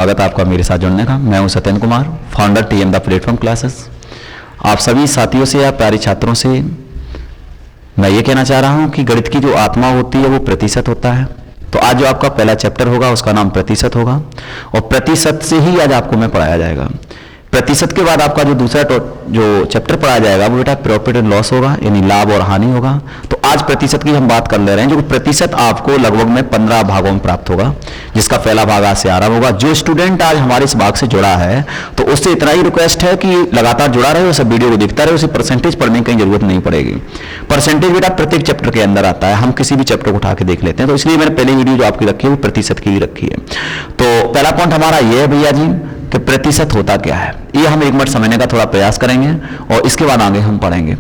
स्वागत है आपका मेरे साथ जुड़ने का। मैं हूं Satyendra Kumar, founder TM the platform classes. आप सभी साथियों से या प्यारे छात्रों से मैं ये कहना चाह रहा हूं कि गणित की जो आत्मा होती है वो प्रतिशत होता है। तो आज जो आपका पहला चैप्टर होगा उसका नाम प्रतिशत होगा और प्रतिशत से ही आज आपको मैं पढ़ाया जाएगा। प्रतिशत के बाद आपका जो दूसरा जो चैप्टर पढ़ाया जाएगा वो बेटा प्रॉफिट एंड लॉस होगा, यानी लाभ और हानि होगा। तो आज प्रतिशत की हम बात कर ले रहे हैं, जो प्रतिशत आपको लगभग में 15 भागों में प्राप्त होगा, जिसका पहला भाग आज से आरंभ होगा। जो स्टूडेंट आज हमारे इस भाग से जुड़ा है तो उससे इतना ही रिक्वेस्ट है कि लगातार जुड़ा रहे, उसे वीडियो को देखता रहे, उसे परसेंटेज पढ़ने की जरूरत नहीं पड़ेगी। परसेंटेज बेटा प्रत्येक चैप्टर के अंदर आता है, हम किसी भी चैप्टर को उठा के देख लेते हैं। तो इसलिए मैंने पहली वीडियो जो आपकी रखी है वो प्रतिशत की ही रखी है। तो पहला पॉइंट हमारा ये है भैया जी कि प्रतिशत होता क्या है, ये हम एक मिनट समझने का थोड़ा प्रयास करेंगे और इसके बाद आगे हम पढ़ेंगे।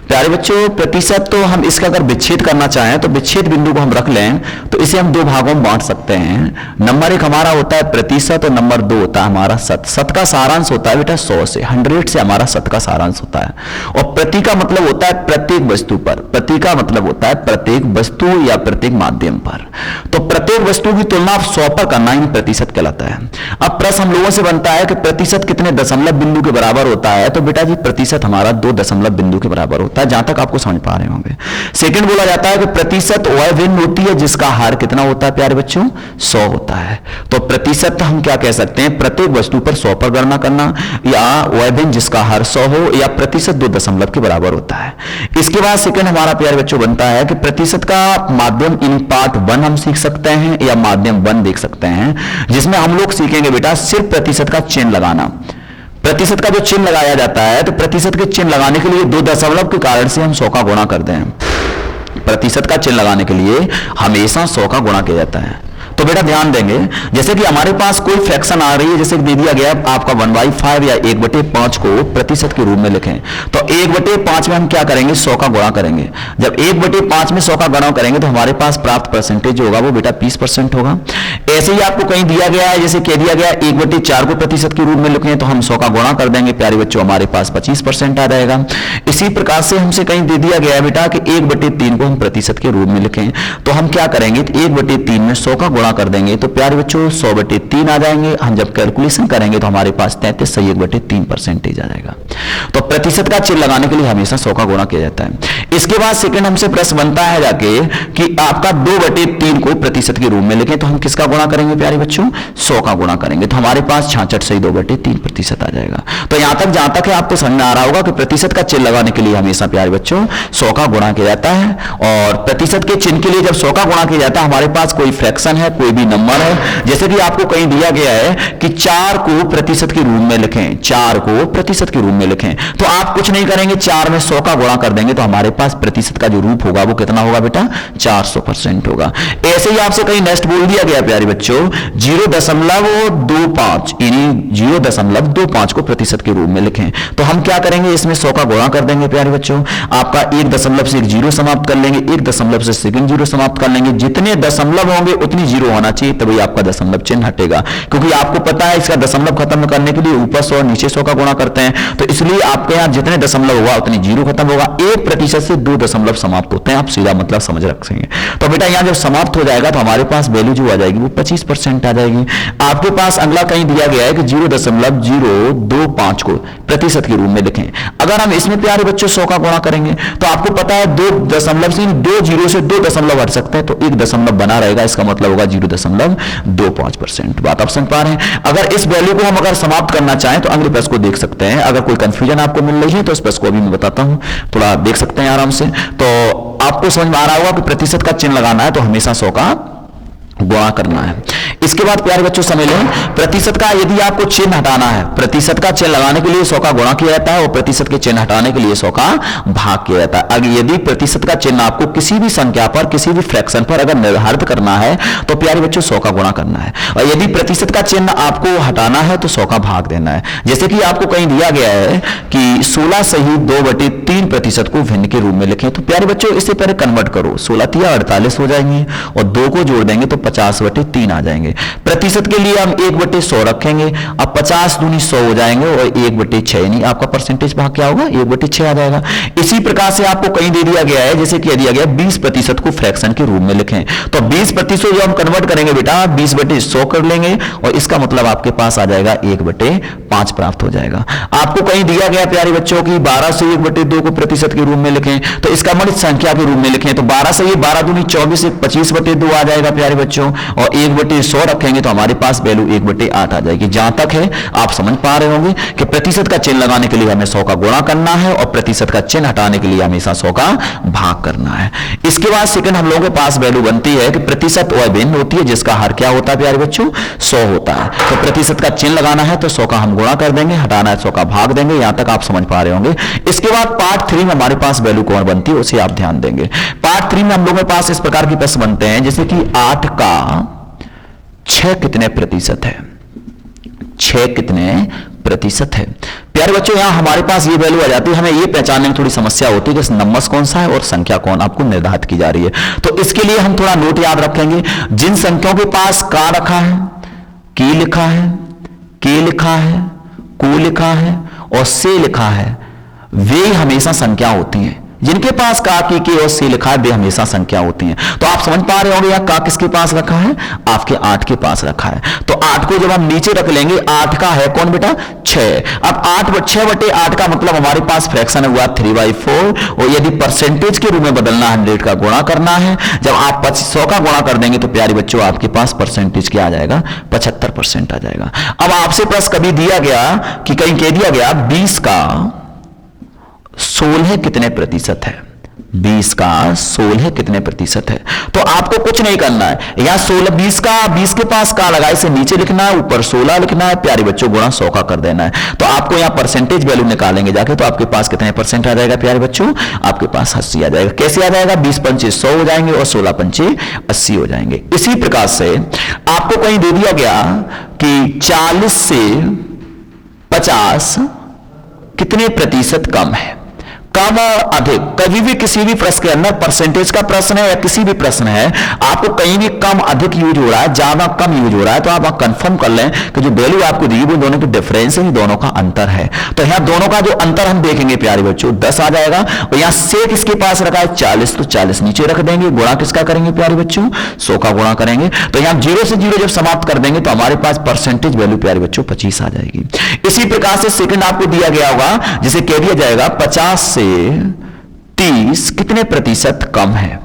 प्यारे बच्चों, प्रतिशत तो हम इसका अगर विच्छेद करना चाहें तो विच्छेद बिंदु को हम रख लें तो इसे हम दो भागों में बांट सकते हैं। नंबर एक हमारा होता है प्रतिशत और नंबर दो होता है हमारा शत। शत का सारांश होता है बेटा 100 से, 100 से हमारा शत का सारांश होता है। और प्रति का मतलब होता है प्रत्येक वस्तु पर, प्रति का मतलब होता है प्रत्येक वस्तु या प्रत्येक माध्यम पर। तो प्रत्येक वस्तु की तुलना आप 100 पर करना ही प्रतिशत कहलाता है। अब प्रश्न हम लोगों से बनता है कि प्रतिशत कितने दशमलव बिंदु के बराबर होता है, तो बेटा जी प्रतिशत हमारा 2 दशमलव बिंदु के बराबर होता है, जहां तक आपको समझ पा रहे होंगे। सेकंड बोला जाता है कि प्रतिशत वह भिन्न होती है जिसका हार कितना होता है प्यारे बच्चों, 100 होता है। तो प्रतिशत हम क्या कह सकते हैं, प्रत्येक वस्तु पर 100 पर गणना करना, या वह भिन्न जिसका हार 100 हो, या प्रतिशत 2 दशमलव के बराबर होता है। इसके बाद सेकंड हमारा प्यारे बच्चों बनता है कि प्रतिशत का माध्यम इन पार्ट 1 हम सीख सकते हैं या माध्यम 1 देख सकते हैं, जिसमें हम लोग सीखेंगे बेटा सिर्फ प्रतिशत का चिन्ह लगाना। प्रतिशत का जो चिन्ह लगाया जाता है तो प्रतिशत के चिन्ह लगाने के लिए 2 दशमलव के कारण से हम 100 का गुणा कर दें। प्रतिशत का चिन्ह लगाने के लिए हमेशा 100 का गुणा किया जाता है। तो बेटा ध्यान देंगे, जैसे कि हमारे पास कोई फ्रैक्शन आ रही है, जैसे दे दिया गया आपका 1/5 या 1/5 को प्रतिशत के रूप में लिखें, तो 1/5 में हम क्या करेंगे, 100 का गुणा करेंगे। जब 1/5 में 100 का गुणा करेंगे तो हमारे पास प्राप्त परसेंटेज होगा वो बेटा 20% होगा। ऐसे ही आपको कहीं दिया गया है, जैसे कह दिया गया 1/4 को प्रतिशत के रूप में लिखें, तो हम 100 का गुणा कर देंगे प्यारे बच्चों, हमारे पास 25% आ जाएगा। इसी प्रकार से हमसे कहीं दे दिया गया है बेटा कि 1/3 को हम प्रतिशत के रूप में लिखें, तो हम क्या करेंगे, 1/3 में 100 का गुणा कर देंगे तो प्यारे बच्चों 100/3 आ जाएंगे। हम जब कैलकुलेशन करेंगे तो हमारे पास 33 सही 1/3 परसेंटेज आ जाएगा। तो प्रतिशत का चिन्ह लगाने के लिए हमेशा 100 का गुणा किया जाता है। इसके बाद सेकंड हमसे प्रश्न बनता है जाके कि आपका 2/3 को प्रतिशत के रूप में लिखें, तो हम किसका गुणा करेंगे प्यारे बच्चों, 100 का गुणा करेंगे, तो हमारे पास 66 सही 2/3% आ जाएगा। तो यहां तक जहां तक है आपको समझ में आ रहा होगा कि प्रतिशत का चिन्ह लगाने के लिए हमेशा प्यारे बच्चों 100 का गुणा किया जाता है। और प्रतिशत के चिन्ह के लिए जब 100 का गुणा किया जाता है, हमारे पास कोई फ्रैक्शन है, कोई भी नंबर है, जैसे कि आपको कहीं दिया गया है कि 4 को प्रतिशत के रूप में लिखें, 4 को प्रतिशत के रूप में लिखें, तो आप कुछ नहीं करेंगे, 4 में 100 का गुणा कर देंगे तो हमारे पास प्रतिशत का जो रूप होगा वो कितना होगा बेटा, 400% होगा। ऐसे ही आपसे कहीं नेक्स्ट बोल दिया गया प्यारे बच्चों 0.25 यानी 0.25 को प्रतिशत के रूप में लिखें, तो हम क्या करेंगे, इसमें 100 का गुणा कर देंगे प्यारे बच्चों। आपका 1 दशमलव से एक जीरो समाप्त कर लेंगे, 1 दशमलव से सेकंड जीरो समाप्त कर लेंगे, जितने दशमलव होंगे उतनी जीरो होना चाहिए, तभी आपका दशमलव चिन्ह हटेगा। क्योंकि आपको पता है इसका दशमलव खत्म करने के लिए ऊपर 100 नीचे 100 का गुणा करते हैं, तो इसलिए आपके यहां जितने दशमलव होगा उतनी जीरो खत्म होगा। 1% से 2 दशमलव समाप्त होते हैं, आप सीधा मतलब समझ रखेंगे। तो बेटा यहां जब समाप्त हो जाएगा तो हमारे पास वैल्यू जो आ जाएगी वो 25% आ जाएगी। आपके पास अगला कहीं दिया गया है कि 0.025 को प्रतिशत के रूप में लिखें। अगर हम इसमें प्यारे बच्चों 100 का गुणा करेंगे तो आपको पता है 2 दशमलव से 2 जीरो से 2 दशमलव हट सकते हैं, तो 1 दशमलव बना रहेगा, इसका मतलब होगा 0.25%। बात आप समझ पा रहे हैं। अगर इस वैल्यू को हम अगर समाप्त करना चाहें तो अगले प्रश्न को देख सकते हैं। अगर कोई कंफ्यूजन आपको मिल रही है तो इस प्रश्न को अभी मैं बताता हूं, थोड़ा देख सकते हैं आराम से। तो आपको समझ में आ रहा होगा कि प्रतिशत का चिन्ह लगाना है तो हमेशा 100 का गुणा करना है। इसके बाद प्यारे बच्चों समझ लें, प्रतिशत का यदि आपको चिन्ह हटाना है, प्रतिशत का चिन्ह लगाने के लिए 100 का गुणा किया जाता है और प्रतिशत के चिन्ह हटाने के लिए 100 का भाग किया जाता है। अगर यदि प्रतिशत का चिन्ह आपको किसी भी संख्या पर, किसी भी फ्रैक्शन पर अगर निर्धारित करना है तो प्यारे बच्चों 100 का गुणा करना है, और यदि प्रतिशत का चिन्ह आपको हटाना है तो 100 का भाग देना है। जैसे कि आपको कहीं दिया गया है कि 16 सही 2/3% को भिन्न के रूप में लिखें, तो प्यारे बच्चों इससे पहले कन्वर्ट करो, 16 या 48 हो जाएंगे और 2 को जोड़ देंगे तो 50/3 आ जाएंगे। प्रतिशत के लिए हम 1/100 रखेंगे। अब 50 दूनी 100 हो जाएंगे और 1/6 यानी आपका परसेंटेज भाग क्या होगा, 1/6 आ जाएगा। इसी प्रकार से आपको कहीं दे दिया गया है, जैसे कि दिया गया 20% को फ्रैक्शन के रूप में लिखें, तो 20% जो हम कन्वर्ट करेंगे बेटा 20/100 कर लेंगे और इसका मतलब आपके पास आ जाएगा 1/5 प्राप्त हो जाएगा। आपको कहीं दिया गया प्यारे बच्चों की 12 से 1/2 को प्रतिशत के रूप में लिखें, तो इसका मतलब संख्या के रूप में लिखें, तो 12 से 12 दूनी 24, 25/2 आ जाएगा प्यारे बच्चों, और 1/100 रखेंगे तो हमारे पास वैल्यू 1/8 आ जाएगी। जहां तक है आप समझ पा रहे होंगे कि प्रतिशत का चिन्ह लगाने के लिए हमें 100 का गुणा करना है और प्रतिशत का चिन्ह हटाने के लिए हमेशा 100 का भाग करना है। इसके बाद सेकंड हम लोगों के पास वैल्यू बनती है कि प्रतिशत वह भिन्न होती है जिसका हर क्या होता है प्यारे बच्चों, 100 होता है। तो प्रतिशत का चिन्ह लगाना है तो 100 का हम गुणा कर देंगे, हटाना है 100 का भाग देंगे। यहां तक आप समझ पा रहे होंगे। इसके बाद पार्ट 3 में हमारे पास वैल्यू कौन बनती है उसे आप ध्यान देंगे। पार्ट 3 में हम लोगों के पास इस प्रकार के प्रश्न बनते हैं, जैसे कि 8 का 6 कितने प्रतिशत है, 6 कितने प्रतिशत है। प्यारे बच्चों यहां हमारे पास ये वैल्यू आ जाती है, हमें ये पहचानने में थोड़ी समस्या होती है कि नंबर्स कौन सा है और संख्या कौन आपको निर्धारित की जा रही है। तो इसके लिए हम थोड़ा नोट याद रखेंगे। जिन संख्याओं के पास का रखा है, की लिखा है, के लिखा है, को लिखा है और से लिखा है, वे हमेशा संख्या होती हैं। जिनके पास का, की, के और से लिखा है वे हमेशा संख्या होती हैं। तो आप समझ पा रहे होंगे यहाँ का किसके पास रखा है, आपके 8 के पास रखा है। तो 8 को जब हम नीचे रख लेंगे, 8 का है कौन बेटा, 6। अब 6/8 का मतलब हमारे पास फ्रैक्शन हुआ 3/4, और यदि परसेंटेज के रूप में बदलना है 100 का गुणा करना है। जब आप 100 का गुणा कर देंगे तो प्यारे बच्चों आपके पास परसेंटेज क्या आ जाएगा, 75% आ जाएगा। अब आपसे प्रश्न कभी दिया गया कि कहीं कह दिया गया 20 का 16 कितने प्रतिशत है, 20 का 16 कितने प्रतिशत है। तो आपको कुछ नहीं करना है, यहां 16 20 के पास का लगा, इसे नीचे लिखना है, ऊपर 16 लिखना है, प्यारे बच्चों गुणा 100 का कर देना है। तो आपको यहां परसेंटेज वैल्यू निकालेंगे जाके, तो आपके पास कितने परसेंट आ जाएगा प्यारे बच्चों, आपके पास 80 आ जाएगा। कैसे आ जाएगा, 20×5 100 हो जाएंगे और 16×5 80 हो जाएंगे। इसी प्रकार से आपको कहीं दे दिया गया कि 40 से 50 कितने प्रतिशत कम है। कम और अधिक कभी भी किसी भी प्रश्न के अंदर, परसेंटेज का प्रश्न है या किसी भी प्रश्न है, आपको कहीं भी कम अधिक यूज हो रहा है, ज्यादा कम यूज हो रहा है, तो आप कंफर्म कर लें कि जो वैल्यू आपको दी वो दोनों की डिफरेंस है, दोनों का अंतर है। तो यहां दोनों का जो अंतर हम देखेंगे प्यारे बच्चों 10 आ जाएगा, और यहां से किसके पास रखा है 40, तो 40 नीचे रख देंगे। गुणा किसका करेंगे प्यारे बच्चों, 100 का गुणा करेंगे। तो यहां 0 से 0 जब समाप्त कर देंगे तो हमारे पास परसेंटेज वैल्यू प्यारे बच्चों 25 आ जाएगी। इसी प्रकार से सेकंड आपको दिया गया होगा, जिसे कह दिया जाएगा 50 से 30 कितने प्रतिशत कम है,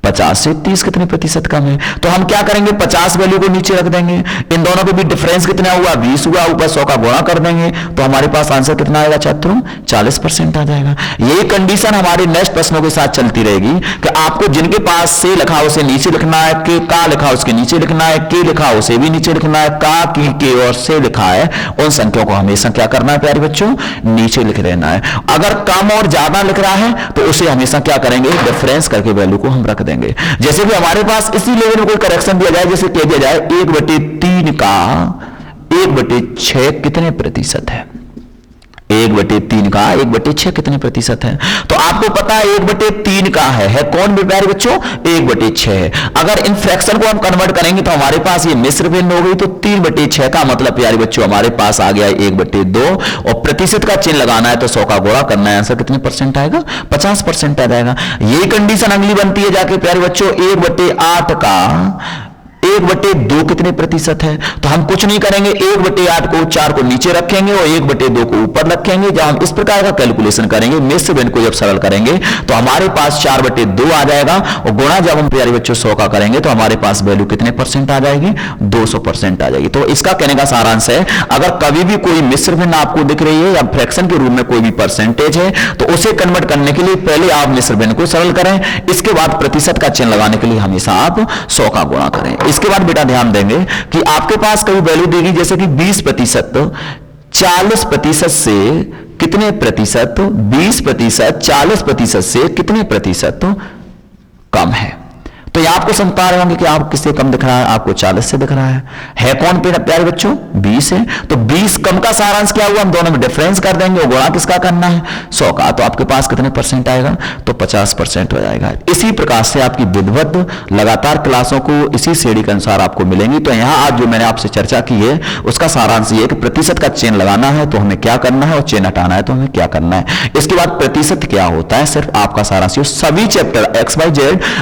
50 से 30 कितने प्रतिशत कम है। तो हम क्या करेंगे, 50 वैल्यू को नीचे रख देंगे, इन दोनों के बीच डिफरेंस कितना हुआ 20 हुआ, ऊपर 100 का गुणा कर देंगे, तो हमारे पास आंसर कितना आएगा छात्रों, 40% आ जाएगा। यही कंडीशन हमारे नेक्स्ट प्रश्नों के साथ चलती रहेगी कि आपको जिनके पास से लिखा उसे नीचे लिखना है, के का लिखा उसके नीचे लिखना है, के लिखा उसे भी नीचे लिखना है, का की के और से लिखा है उन संख्याओं को हमेशा क्या करना है प्यारे बच्चों, नीचे लिख देना है। अगर कम और ज्यादा लिख रहा है तो उसे हमेशा क्या करेंगे, डिफरेंस करके वैल्यू को हम रख देंगे। जैसे कि हमारे पास इसी लेवल में कोई करेक्शन दिया जाए, जैसे कह दिया जाए 1/3 का 1/6 कितने प्रतिशत है, 1/3 का 1/6 कितने प्रतिशत है। तो आपको पता है 1/3 का है कौन प्यारे बच्चों, 1/6। अगर इन फ्रैक्शन को हम कन्वर्ट करेंगे तो हमारे पास ये मिश्र भिन्न हो गई, तो 3/6 का मतलब प्यारे बच्चों हमारे पास आ गया 1/2, और प्रतिशत का चिन्ह लगाना है तो 100 का गुणा करना है, आंसर कितने परसेंट आएगा, 50% आ जाएगा। यही कंडीशन अगली बनती है जाके प्यारे बच्चों 1/8 का 1/2 कितने प्रतिशत है। तो हम कुछ नहीं करेंगे, 1/8 को 4 को नीचे रखेंगे और 1/2 को ऊपर रखेंगे। जब हम इस प्रकार का कैलकुलेशन करेंगे, मिश्र भिन्न को जब सरल करेंगे तो हमारे पास 4/2 आ जाएगा, और गुणा जब हम प्यारे बच्चों 100 का करेंगे तो हमारे पास वैल्यू कितने परसेंट आ जाएगी, 200% आ जाएगी। तो इसका कहने का सारांश है, अगर कभी भी कोई मिश्र भिन्न आपको दिख रही है या फ्रैक्शन के रूप में कोई भी परसेंटेज है तो उसे कन्वर्ट करने के लिए पहले आप मिश्र भिन्न को सरल करें, इसके बाद प्रतिशत का चिन्ह लगाने के लिए हमेशा आप 100 का गुणा करें। इसके बाद बेटा ध्यान देंगे कि आपके पास कभी वैल्यू देगी जैसे कि 20%, 40% से कितने प्रतिशत, 20% 40% से कितने प्रतिशत कम है। तो तो यहां आपको समझ पा रहे होंगे कि आप किससे कम दिख रहा है, आपको 40 से दिख रहा है कौन प्यारे बच्चों, 20 है। तो 20 कम का सारांश क्या हुआ, हम दोनों में डिफरेंस कर देंगे, गुणा किसका करना है, 100 का। तो आपके पास कितने परसेंट आएगा, तो 50% हो जाएगा। इसी प्रकार से आपकी विधिवत लगातार क्लासों को इसी श्रेणी के अनुसार आपको मिलेंगी। तो यहां आज जो मैंने आपसे चर्चा की है उसका सारांश ये कि प्रतिशत का चेन लगाना है तो हमें क्या करना है, और चेन हटाना है तो हमें क्या करना है। इसके बाद प्रतिशत क्या होता है, सिर्फ आपका सारांश सभी चैप्टर XYZ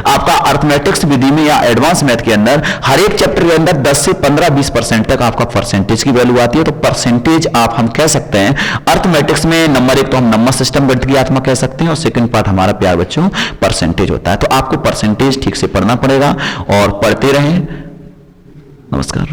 आपका अर्थमेटिक्स विधि में या एडवांस मैथ के अंदर हर एक चैप्टर के अंदर 10 से 15-20% तक आपका परसेंटेज की वैल्यू आती है। तो परसेंटेज आप हम कह सकते हैं अर्थमेटिक्स में नंबर 1 तो हम नंबर सिस्टम गणित की आत्मा कह सकते हैं, और सेकंड पार्ट हमारा प्यार बच्चों परसेंटेज होता है। तो आपको परसेंटेज ठीक से पढ़ना पड़ेगा और पढ़ते रहें। नमस्कार।